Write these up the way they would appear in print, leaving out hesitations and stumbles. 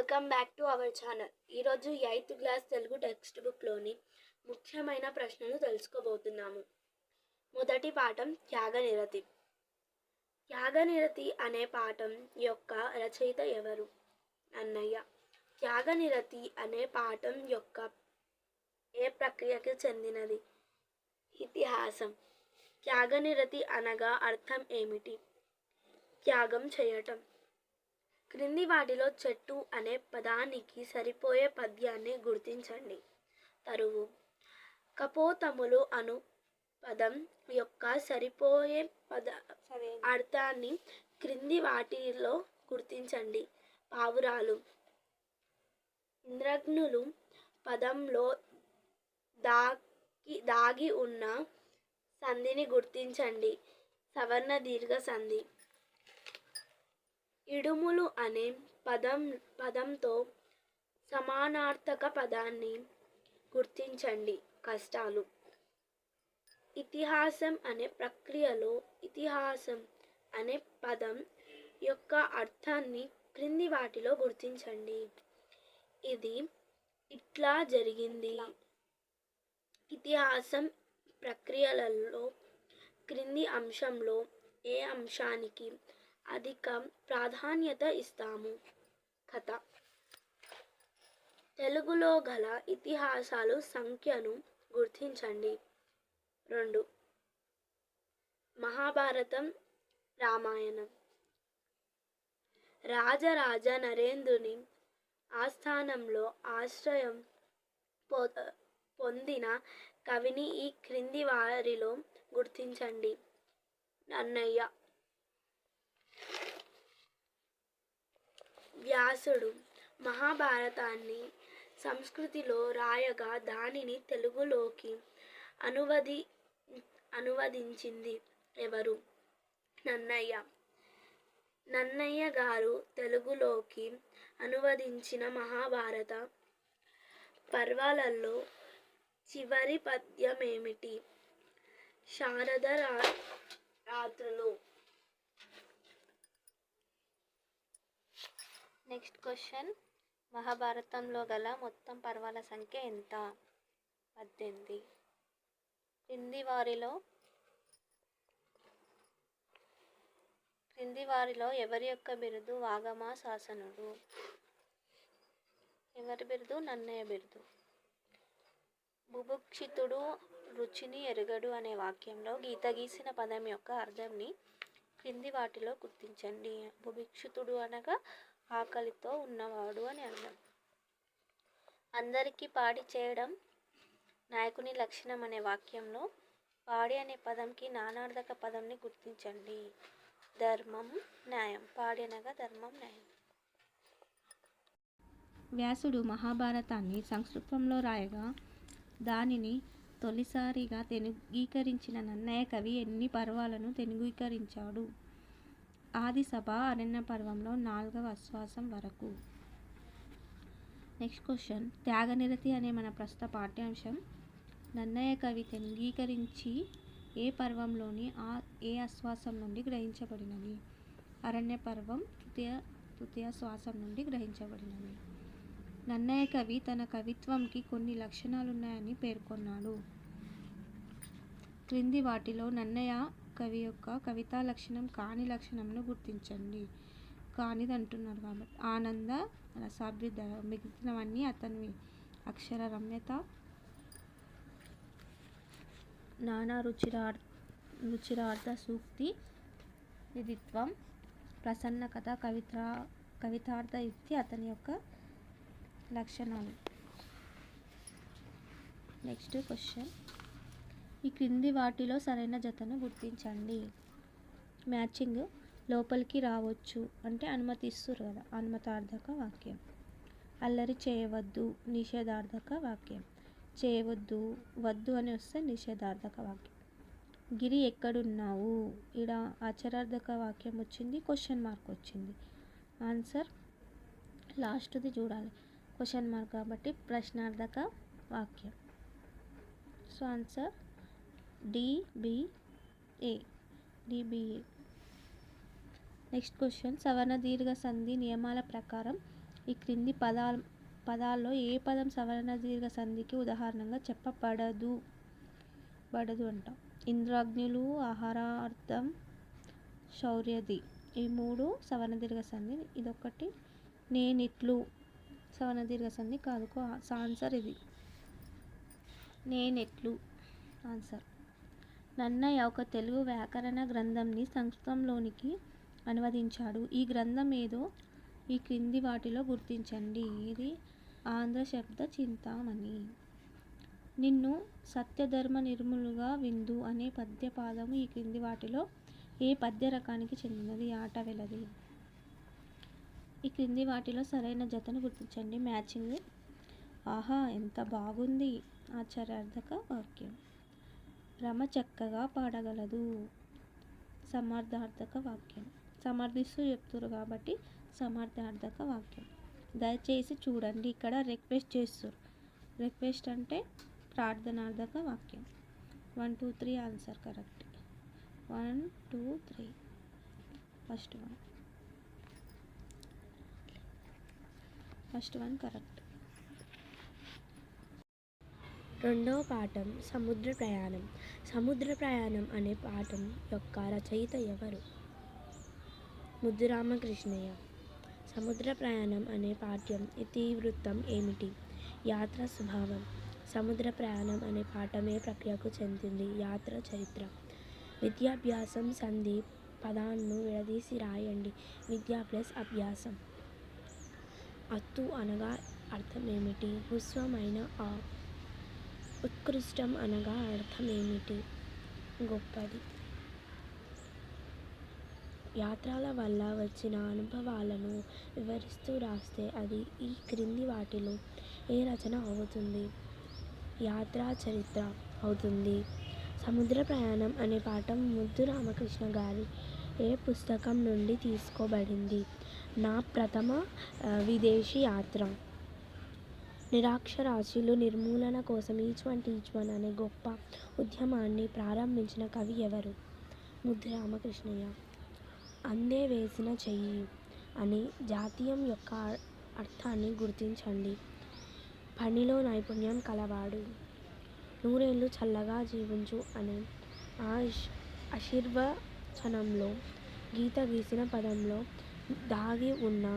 Welcome back to our channel. ఈరోజు 8th class Telugu text బుక్లోని ముఖ్యమైన ప్రశ్నలు తెలుసుకోబోతున్నాము. మొదటి పాఠం త్యాగనిరతి. త్యాగనిరతి అనే పాఠం యొక్క రచయిత ఎవరు? నన్నయ్య. త్యాగనిరతి అనే పాఠం యొక్క ఏ ప్రక్రియకి చెందినది? ఇతిహాసం. త్యాగనిరతి అనగా అర్థం ఏమిటి? త్యాగం చేయటం. క్రింది వాటిలో చెట్టు అనే పదానికి సరిపోయే పద్యాన్ని గుర్తించండి. తరువు. కపోతములు అను పదం యొక్క సరిపోయే అర్థాన్ని క్రింది వాటిలో గుర్తించండి. పావురాలు. ఇంద్రజ్ఞులు పదంలో దాగి ఉన్న సంధిని గుర్తించండి. సవర్ణ దీర్ఘ సంధి. ఇడుములు అనే పదంతో సమానార్థక పదాన్ని గుర్తించండి. కష్టాలు. ఇతిహాసం అనే ప్రక్రియలో ఇతిహాసం అనే పదం యొక్క అర్థాన్ని క్రింది వాటిలో గుర్తించండి. ఇది ఇట్లా జరిగింది. ఇతిహాసం ప్రక్రియలలో క్రింది అంశంలో ఏ అంశానికి అధిక ప్రాధాన్యత ఇస్తాము? కథ. తెలుగులో గల ఇతిహాసాలు సంఖ్యను గుర్తించండి. 2. మహాభారతం, రామాయణం. రాజరాజ నరేంద్రుని ఆస్థానంలో ఆశ్రయం పొందిన కవిని ఈ క్రింది వారిలో గుర్తించండి. నన్నయ్య. వ్యాసుడు మహాభారతాన్ని సంస్కృతిలో రాయగా దానిని తెలుగులోకి అనువదించింది ఎవరు? నన్నయ్య. నన్నయ్య గారు తెలుగులోకి అనువదించిన మహాభారత పర్వాలలో చివరి పద్యం ఏమిటి? శారద రాత్రులు. Next question. మహాభారతంలో గల మొత్తం పర్వాల సంఖ్య ఎంత? 18. క్రింది వారిలో ఎవరి యొక్క బిరుదు వాగమాశాసనుడు? ఎవరి బిరుదు? నన్నయ్య బిరుదు. బుభుక్షితుడు రుచిని ఎరుగడు అనే వాక్యంలో గీత గీసిన పదం యొక్క అర్థంని క్రింది వాటిలో గుర్తించండి. బుభుక్షితుడు అనగా ఆకలితో ఉన్నవాడు అని అర్థం. అందరికీ పాడి చేయడం నాయకుని లక్షణం అనే వాక్యంలో పాడి అనే పదంకి నానార్థక పదంని గుర్తించండి. ధర్మం, న్యాయం. పాడి అనగా ధర్మం, న్యాయం. వ్యాసుడు మహాభారతాన్ని సంస్కృతంలో రాయగా దానిని తొలిసారిగా తెలుగీకరించిన నన్నయ్య కవి ఎన్ని పర్వాలను తెలుగీకరించాడు? ఆది సభ, అరణ్య పర్వంలో 4వ ఆశ్వాసం వరకు. Next question. త్యాగనిరతి అనే మన ప్రస్తుత పాఠ్యాంశం నన్నయ్య కవి తెలుగీకరించి ఏ పర్వంలోని ఏ ఆశ్వాసం నుండి గ్రహించబడినది? అరణ్య పర్వం తృతీయ శ్వాసం నుండి గ్రహించబడినది. నన్నయ్య కవి తన కవిత్వంకి కొన్ని లక్షణాలున్నాయని పేర్కొన్నాడు. క్రింది వాటిలో నన్నయ్య కవి యొక్క కవితా లక్షణం కాని లక్షణంను గుర్తించండి. కానిది అంటున్నారు కాబట్టి ఆనంద రసాభివృద్ధి. మిగిలినవన్నీ అతనివి. అక్షర రమ్యత, నానా రుచిరార్థ సూక్తి, నిధిత్వం, ప్రసన్నకథ, కవితార్థ యుక్తి అతని యొక్క లక్షణాలు. Next question. ఈ క్రింది వాటిలో సరైన జతను గుర్తించండి. మ్యాచింగ్. లోపలికి రావచ్చు అంటే అనుమతిస్తురు కదా, అనుమతార్థక వాక్యం. అల్లరి చేయవద్దు, నిషేధార్థక వాక్యం. చేయవద్దు, వద్దు అని వస్తే నిషేధార్థక వాక్యం. గిరి ఎక్కడున్నావు? ఇక్కడ ఆచరార్థక వాక్యం వచ్చింది, క్వశ్చన్ మార్క్ వచ్చింది. ఆన్సర్ లాస్ట్ది చూడాలి. క్వశ్చన్ మార్క్ కాబట్టి ప్రశ్నార్థక వాక్యం. So answer DBA. Next question. సవర్ణ దీర్ఘ సంధి నియమాల ప్రకారం ఈ క్రింది పదాల్లో ఏ పదం సవర్ణ దీర్ఘ సంధికి ఉదాహరణగా చెప్పబడదు అంట. ఇంద్రాగ్నులు, ఆహారార్థం, శౌర్యది ఈ 3 సవర్ణ దీర్ఘ సంధి. ఇదొకటి నేనిట్లు సవర్ణ దీర్ఘ సంధి కాదు. ఆన్సర్ ఇది నేనెట్లు ఆన్సర్. నన్నయ్య ఒక తెలుగు వ్యాకరణ గ్రంథంని సంస్కృతంలోనికి అనువదించాడు. ఈ గ్రంథం ఏదో ఈ క్రింది వాటిలో గుర్తించండి. ఇది ఆంధ్ర శబ్ద చింతామణి. నిన్ను సత్యధర్మ నిర్మలుగా విందు అనే పద్యపాదము ఈ క్రింది వాటిలో ఏ పద్య రకానికి చెందినది? ఆట వెలది. ఈ క్రింది వాటిలో సరైన జతను గుర్తించండి. మ్యాచింగ్. ఆహా ఎంత బాగుంది ఆశ్చర్యార్థక వాక్యం. రమ చక్కగా పాడగలదు సమర్థార్థక వాక్యం. సమర్థిస్తూ చెప్తున్నారు కాబట్టి సమర్థార్థక వాక్యం. దయచేసి చూడండి, ఇక్కడ రిక్వెస్ట్ చేస్తారు. రిక్వెస్ట్ అంటే ప్రార్థనార్థక వాక్యం. 1 2 3 answer correct. 1 2 3 first one correct. రెండవ పాఠం సముద్ర ప్రయాణం. సముద్ర ప్రయాణం అనే పాఠం యొక్క రచయిత ఎవరు? ముద్దురామకృష్ణయ్య. సముద్ర ప్రయాణం అనే పాఠ్యం ఇతివృత్తం ఏమిటి? యాత్ర స్వభావం. సముద్ర ప్రయాణం అనే పాఠం ఏ ప్రక్రియకు చెందింది? యాత్ర చరిత్ర. విద్యాభ్యాసం సంధి పదాలను విడదీసి రాయండి. విద్య ప్లస్ అభ్యాసం. అత్తు అనగా అర్థం ఏమిటి? హుస్వమైన ఆ. ఉత్కృష్టం అనగా అర్థం ఏమిటి? గొప్పది. యాత్రల వల్ల వచ్చిన అనుభవాలను వివరిస్తూ రాస్తే అది ఈ క్రింది వాటిలో ఏ రచన అవుతుంది? యాత్రా చరిత్ర అవుతుంది. సముద్ర ప్రయాణం అనే పాఠం ముద్దు రామకృష్ణ గారి ఏ పుస్తకం నుండి తీసుకోబడింది? నా ప్రథమ విదేశీ యాత్ర. నిరక్షరాస్యుల నిర్మూలన కోసం ఈచ్ వన్ అనే గొప్ప ఉద్యమాన్ని ప్రారంభించిన కవి ఎవరు? ముద్దు రామకృష్ణయ్య. అందే వేసిన చెయ్యి అని జాతీయం యొక్క అర్థాన్ని గుర్తించండి. పనిలో నైపుణ్యం కలవాడు. నూరేళ్లు చల్లగా జీవించు అనే ఆశీర్వచనంలో గీత గీసిన పదంలో దాగి ఉన్న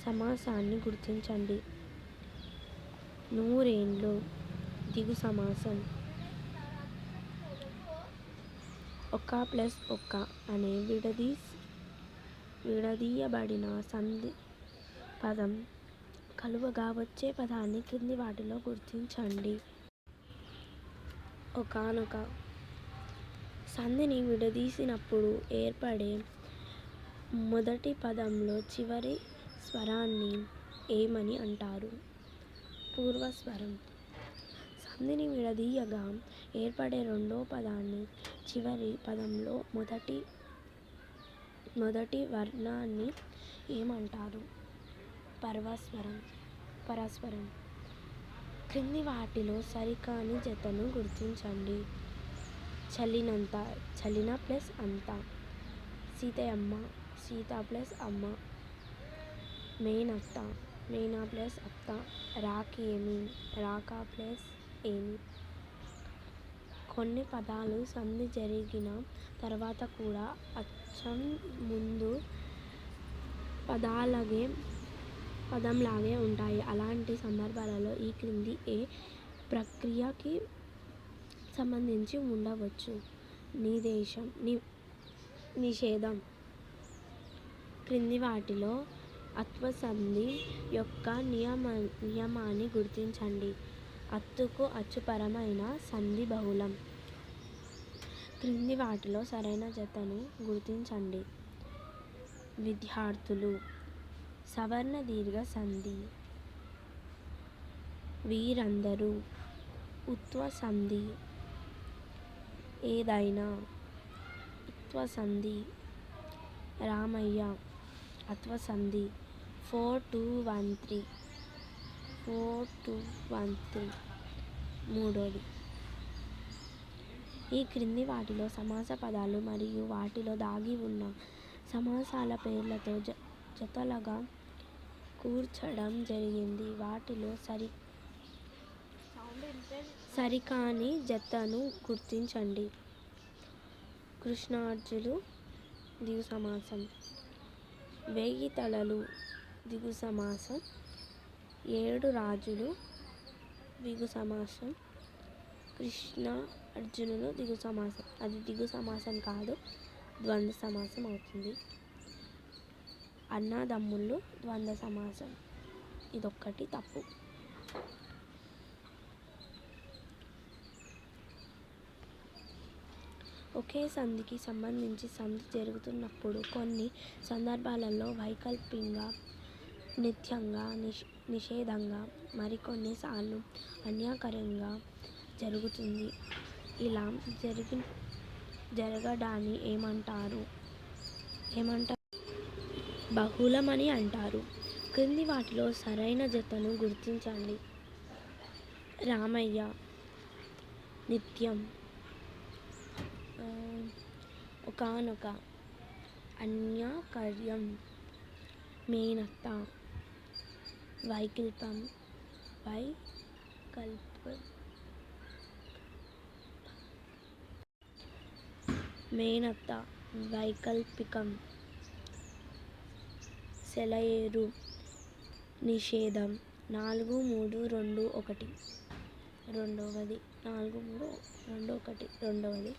సమాసాన్ని గుర్తించండి. నూరేండ్లు దిగు సమాసం. ఒక ప్లస్ ఒక అనే విడదీయబడిన సంధి పదం కలువగా వచ్చే పదాన్ని కింది వాటిలో గుర్తించండి. ఒకానొక. సంధిని విడదీసినప్పుడు ఏర్పడే మొదటి పదంలో చివరి స్వరాన్ని ఏమని అంటారు? పూర్వస్వరం. సంధిని విడదీయగా ఏర్పడే రెండో పదాన్ని చివరి పదంలో మొదటి వర్ణాన్ని ఏమంటారు? పరస్వరం. క్రింది వాటిలో సరికాని జతను గుర్తించండి. చలినంత. చలిన ప్లస్ అంత. సీతయమ్మ. సీత ప్లస్ అమ్మ. మేనత్త. మేన ప్లస్ అత్త. రాకేమి. రాక ప్లస్ ఏమి. కొన్ని పదాలు సంధి జరిగిన తర్వాత కూడా అచ్చం ముందు పదంలాగే ఉంటాయి. అలాంటి సందర్భాలలో ఈ క్రింది ఏ ప్రక్రియకి సంబంధించి ఉండవచ్చు? నిషేధం. క్రింది వాటిలో అత్వసంధి యొక్క నియమాన్ని గుర్తించండి. అత్తుకు అచ్చుపరమైన సంధి బహుళం. క్రింది వాటిలో సరైన జతను గుర్తించండి. విద్యార్థులు సవర్ణ దీర్ఘ సంధి. వీరందరూ ఉత్వసంధి. ఏదైనా ఉత్వసంధి. రామయ్య అత్వసంధి. 4213 మూడోది. ఈ క్రింది వాటిలో సమాస పదాలు మరియు వాటిలో దాగి ఉన్న సమాసాల పేర్లతో జతలుగా కూర్చడం జరిగింది. వాటిలో సరికాని జతను గుర్తించండి. కృష్ణార్జులు దిగు సమాసం. 1000 తలలు దిగు సమాసం. 7 రాజులు దిగు సమాసం. కృష్ణ అర్జునులు దిగు సమాసం. అది దిగు సమాసం కాదు, ద్వంద్వ సమాసం అవుతుంది. అన్నదమ్ముళ్ళు ద్వంద్వ సమాసం. ఇదొక్కటి తప్పు. ఒకే సంధికి సంబంధించి సంధి జరుగుతున్నప్పుడు కొన్ని సందర్భాలలో వైకల్పికంగా, నిత్యంగా, నిషేధంగా, మరికొన్నిసార్లు అన్యాకరంగా జరుగుతుంది. ఇలా జరగడాన్ని ఏమంటారు? బహుళమని అంటారు. క్రింది వాటిలో సరైన జతను గుర్తించండి. రామయ్య, నిత్యం, ఒకానొక, అన్యాకర్యం, మేనత్త, వైకల్పం, మేనత్త, వైకల్పికం, సెలయేరు, నిషేధం. 4, 3, 2, 1 రెండవది. 4, 3, 2, 1 రెండవది.